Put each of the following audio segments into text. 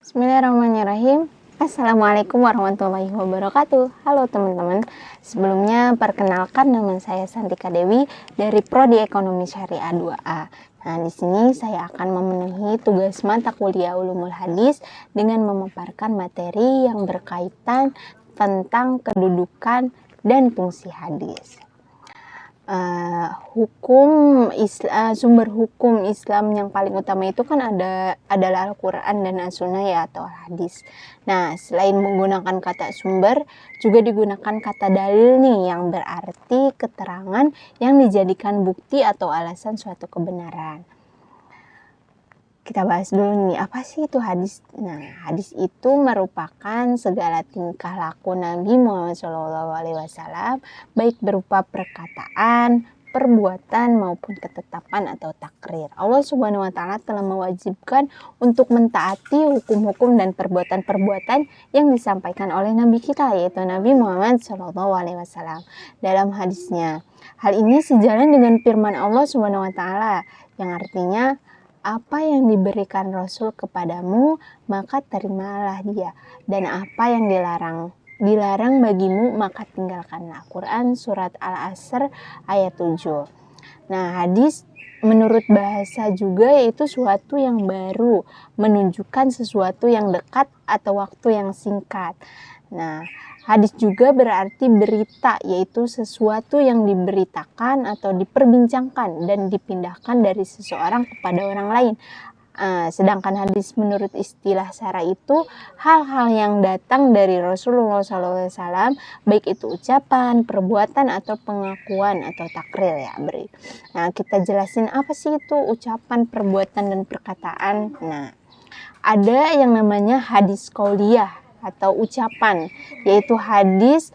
Bismillahirrahmanirrahim. Assalamualaikum warahmatullahi wabarakatuh. Halo teman-teman. Sebelumnya perkenalkan, nama saya Santika Dewi dari Prodi Ekonomi Syariah 2A. Nah, di sini saya akan memenuhi tugas mata kuliah Ulumul Hadis dengan memaparkan materi yang berkaitan tentang kedudukan dan fungsi hadis. Sumber hukum Islam yang paling utama itu kan adalah Al-Quran dan As-Sunnah ya, atau hadis. Nah, selain menggunakan kata sumber, juga digunakan kata dalil nih, yang berarti keterangan yang dijadikan bukti atau alasan suatu kebenaran. Kita bahas dulu nih, apa sih itu hadis? Nah, hadis itu merupakan segala tingkah laku Nabi Muhammad SAW, baik berupa perkataan, perbuatan, maupun ketetapan atau takrir. Allah Subhanahu wa Ta'ala telah mewajibkan untuk mentaati hukum-hukum dan perbuatan-perbuatan yang disampaikan oleh Nabi kita, yaitu Nabi Muhammad SAW dalam hadisnya. Hal ini sejalan dengan firman Allah Subhanahu wa Ta'ala yang artinya, apa yang diberikan Rasul kepadamu, maka terimalah dia. Dan apa yang dilarang bagimu, maka tinggalkanlah. Quran Surat Al-Asr ayat 7. Nah, hadis menurut bahasa juga yaitu suatu yang baru, menunjukkan sesuatu yang dekat atau waktu yang singkat. Nah, hadis juga berarti berita, yaitu sesuatu yang diberitakan atau diperbincangkan dan dipindahkan dari seseorang kepada orang lain. Sedangkan hadis menurut istilah syara itu hal-hal yang datang dari Rasulullah SAW, baik itu ucapan, perbuatan, atau pengakuan atau takrir ya. Nah, kita jelasin apa sih itu ucapan, perbuatan, dan perkataan. Nah, ada yang namanya hadis qauliyah atau ucapan, yaitu hadis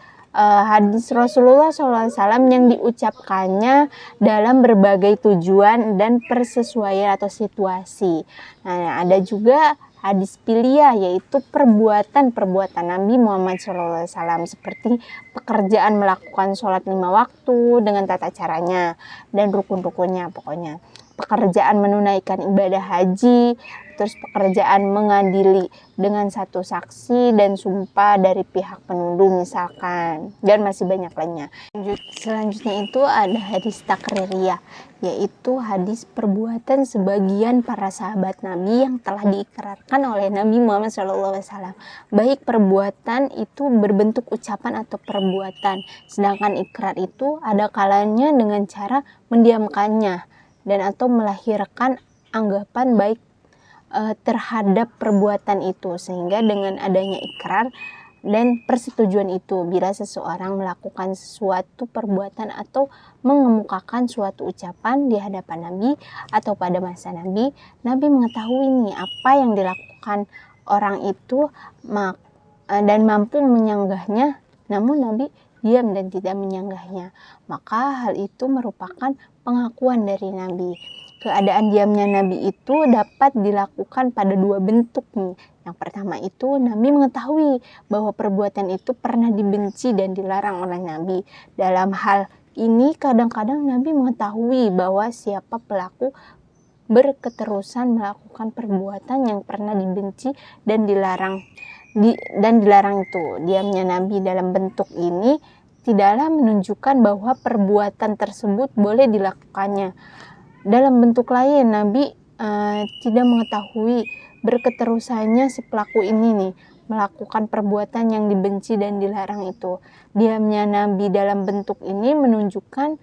Rasulullah SAW yang diucapkannya dalam berbagai tujuan dan persesuaian atau situasi. Nah, ada juga hadis piliyah, yaitu perbuatan-perbuatan Nabi Muhammad SAW, seperti pekerjaan melakukan sholat 5 waktu dengan tata caranya dan rukun-rukunnya, pokoknya pekerjaan menunaikan ibadah haji, terus pekerjaan mengadili dengan satu saksi dan sumpah dari pihak penuduh misalkan, dan masih banyak lainnya. Selanjutnya itu ada hadis takririyah, yaitu hadis perbuatan sebagian para sahabat Nabi yang telah diikrarkan oleh Nabi Muhammad SAW. Baik perbuatan itu berbentuk ucapan atau perbuatan, sedangkan ikrar itu ada kalanya dengan cara mendiamkannya dan atau melahirkan anggapan baik terhadap perbuatan itu, sehingga dengan adanya ikrar dan persetujuan itu, bila seseorang melakukan suatu perbuatan atau mengemukakan suatu ucapan di hadapan Nabi atau pada masa Nabi mengetahui nih apa yang dilakukan orang itu dan mampu menyanggahnya, namun Nabi diam dan tidak menyanggahnya, maka hal itu merupakan pengakuan dari Nabi. Keadaan diamnya Nabi itu dapat dilakukan pada dua bentuk nih. Yang pertama itu Nabi mengetahui bahwa perbuatan itu pernah dibenci dan dilarang oleh Nabi. Dalam hal ini kadang-kadang Nabi mengetahui bahwa siapa pelaku berketerusan melakukan perbuatan yang pernah dibenci dan dilarang itu. Diamnya Nabi dalam bentuk ini tidaklah menunjukkan bahwa perbuatan tersebut boleh dilakukannya. Dalam bentuk lain, Nabi tidak mengetahui berketerusannya si pelaku ini nih melakukan perbuatan yang dibenci dan dilarang itu. Diamnya Nabi dalam bentuk ini menunjukkan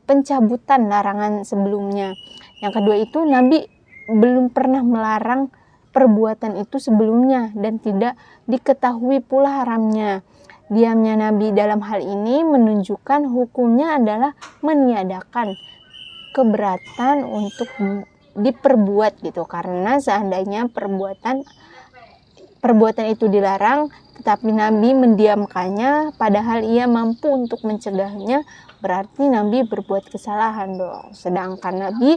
pencabutan larangan sebelumnya. Yang kedua itu Nabi belum pernah melarang perbuatan itu sebelumnya dan tidak diketahui pula haramnya. Diamnya Nabi dalam hal ini menunjukkan hukumnya adalah meniadakan keberatan untuk diperbuat gitu, karena seandainya perbuatan itu dilarang tetapi Nabi mendiamkannya padahal ia mampu untuk mencegahnya, berarti Nabi berbuat kesalahan dong, sedangkan Nabi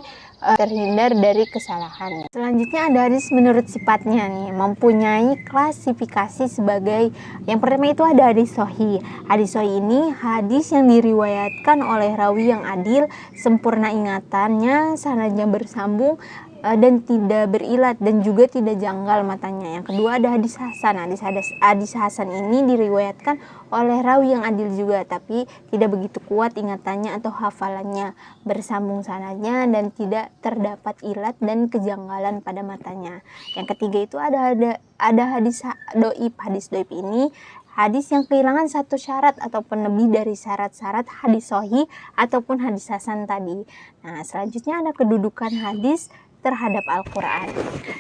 terhindar dari kesalahan. Selanjutnya ada hadis menurut sifatnya nih, mempunyai klasifikasi sebagai, yang pertama itu ada hadis sahih. Hadis sahih ini hadis yang diriwayatkan oleh rawi yang adil, sempurna ingatannya, sanadnya bersambung, dan tidak berilat dan juga tidak janggal matanya. Yang kedua ada hadis hasan. Hadis hasan ini diriwayatkan oleh rawi yang adil juga, tapi tidak begitu kuat ingatannya atau hafalannya, bersambung sanadnya dan tidak terdapat ilat dan kejanggalan pada matanya. Yang ketiga itu ada hadis doib. Hadis doib ini hadis yang kehilangan satu syarat ataupun lebih dari syarat-syarat hadis sahih ataupun hadis hasan tadi. Nah, selanjutnya ada kedudukan hadis terhadap Al-Quran.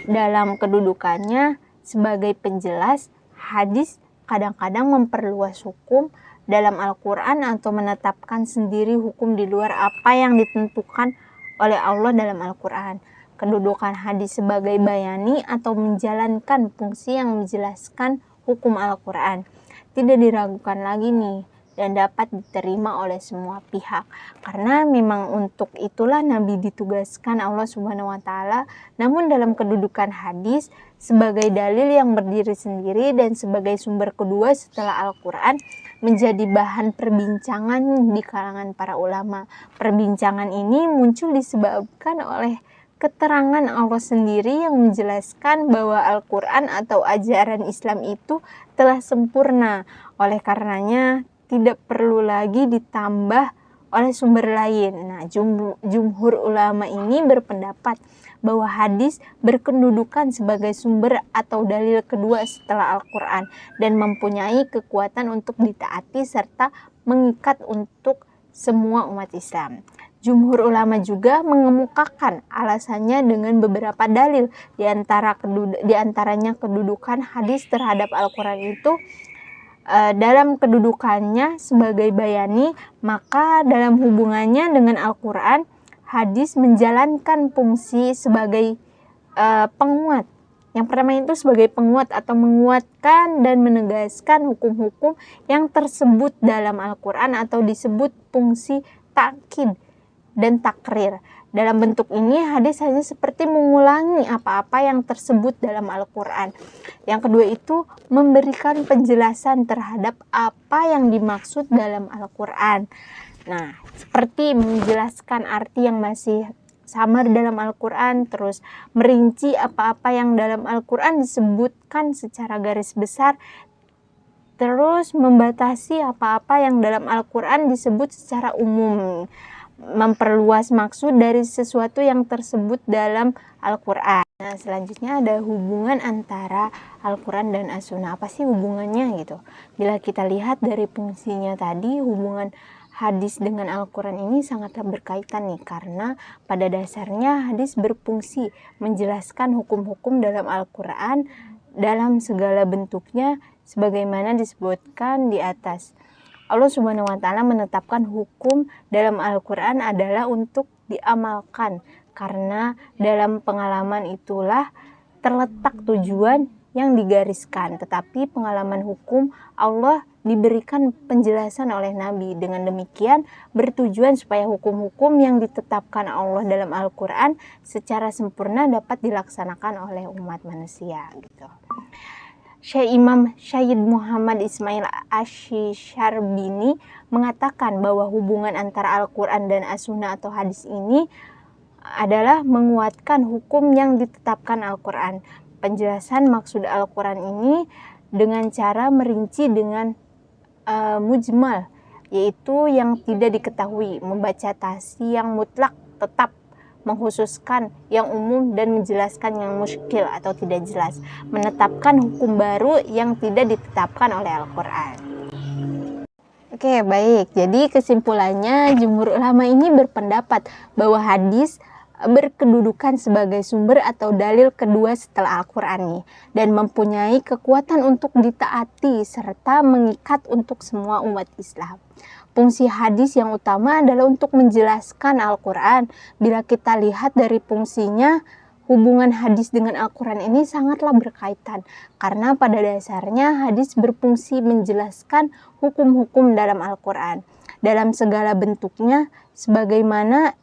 Dalam kedudukannya sebagai penjelas, hadis kadang-kadang memperluas hukum dalam Al-Quran atau menetapkan sendiri hukum di luar apa yang ditentukan oleh Allah dalam Al-Quran. Kedudukan hadis sebagai bayani atau menjalankan fungsi yang menjelaskan hukum Al-Quran tidak diragukan lagi nih, dan dapat diterima oleh semua pihak. Karena memang untuk itulah Nabi ditugaskan Allah Subhanahu wa taala. Namun dalam kedudukan hadis sebagai dalil yang berdiri sendiri dan sebagai sumber kedua setelah Al-Qur'an menjadi bahan perbincangan di kalangan para ulama. Perbincangan ini muncul disebabkan oleh keterangan Allah sendiri yang menjelaskan bahwa Al-Qur'an atau ajaran Islam itu telah sempurna. Oleh karenanya tidak perlu lagi ditambah oleh sumber lain. Nah, jumhur ulama ini berpendapat bahwa hadis berkedudukan sebagai sumber atau dalil kedua setelah Al-Quran dan mempunyai kekuatan untuk ditaati serta mengikat untuk semua umat Islam. Jumhur ulama juga mengemukakan alasannya dengan beberapa dalil, di antaranya kedudukan hadis terhadap Al-Quran itu dalam kedudukannya sebagai bayani, maka dalam hubungannya dengan Al-Quran, hadis menjalankan fungsi sebagai penguat. Yang pertama itu sebagai penguat atau menguatkan dan menegaskan hukum-hukum yang tersebut dalam Al-Quran atau disebut fungsi takkid dan takrir. Dalam bentuk ini hadis hanya seperti mengulangi apa-apa yang tersebut dalam Al-Quran. Yang kedua itu memberikan penjelasan terhadap apa yang dimaksud dalam Al-Quran. Nah, seperti menjelaskan arti yang masih samar dalam Al-Quran, terus merinci apa-apa yang dalam Al-Quran disebutkan secara garis besar, terus membatasi apa-apa yang dalam Al-Quran disebut secara umum, memperluas maksud dari sesuatu yang tersebut dalam Al-Quran. Nah, selanjutnya ada hubungan antara Al-Quran dan As-Sunnah. Apa sih hubungannya gitu? Bila kita lihat dari fungsinya tadi, hubungan hadis dengan Al-Quran ini sangatlah berkaitan nih, karena pada dasarnya hadis berfungsi menjelaskan hukum-hukum dalam Al-Quran dalam segala bentuknya sebagaimana disebutkan di atas. Allah Subhanahu wa taala menetapkan hukum dalam Al-Quran adalah untuk diamalkan, karena dalam pengalaman itulah terletak tujuan yang digariskan. Tetapi pengalaman hukum Allah diberikan penjelasan oleh Nabi. Dengan demikian bertujuan supaya hukum-hukum yang ditetapkan Allah dalam Al-Quran secara sempurna dapat dilaksanakan oleh umat manusia gitu. Syekh Imam Syed Muhammad Ismail Ash-Sharbini mengatakan bahwa hubungan antara Al-Quran dan As-Sunnah atau hadis ini adalah menguatkan hukum yang ditetapkan Al-Quran. Penjelasan maksud Al-Quran ini dengan cara merinci dengan mujmal, yaitu yang tidak diketahui, membaca tafsir yang mutlak tetap mengkhususkan yang umum dan menjelaskan yang muskil atau tidak jelas, menetapkan hukum baru yang tidak ditetapkan oleh Al-Quran. Oke, baik. Jadi kesimpulannya jumhur ulama ini berpendapat bahwa hadis berkedudukan sebagai sumber atau dalil kedua setelah Al-Quran nih, dan mempunyai kekuatan untuk ditaati serta mengikat untuk semua umat Islam. Fungsi hadis yang utama adalah untuk menjelaskan Al-Quran. Bila kita lihat dari fungsinya, hubungan hadis dengan Al-Quran ini sangatlah berkaitan, karena pada dasarnya hadis berfungsi menjelaskan hukum-hukum dalam Al-Quran dalam segala bentuknya sebagaimana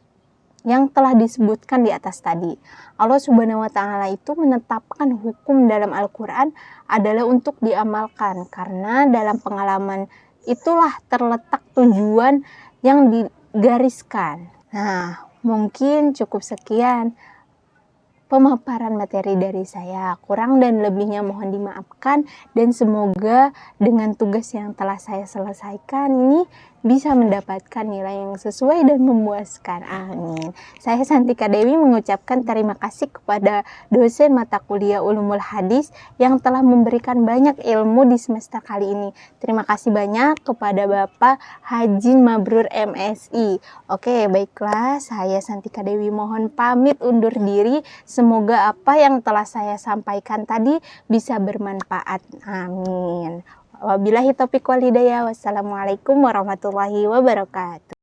yang telah disebutkan di atas tadi. Allah Subhanahu wa taala itu menetapkan hukum dalam Al-Quran adalah untuk diamalkan, karena dalam pengalaman itulah terletak tujuan yang digariskan. Nah, mungkin cukup sekian. pemaparan materi dari saya. Kurang dan lebihnya mohon dimaafkan, dan semoga dengan tugas yang telah saya selesaikan ini bisa mendapatkan nilai yang sesuai dan memuaskan. Amin. Saya Santika Dewi mengucapkan terima kasih kepada dosen mata kuliah Ulumul Hadis yang telah memberikan banyak ilmu di semester kali ini. Terima kasih banyak kepada Bapak Haji Mabrur MSI. Oke, baiklah, saya Santika Dewi mohon pamit undur diri. Semoga apa yang telah saya sampaikan tadi bisa bermanfaat. Amin. Wabillahi taufiq wal hidayah. Wassalamualaikum warahmatullahi wabarakatuh.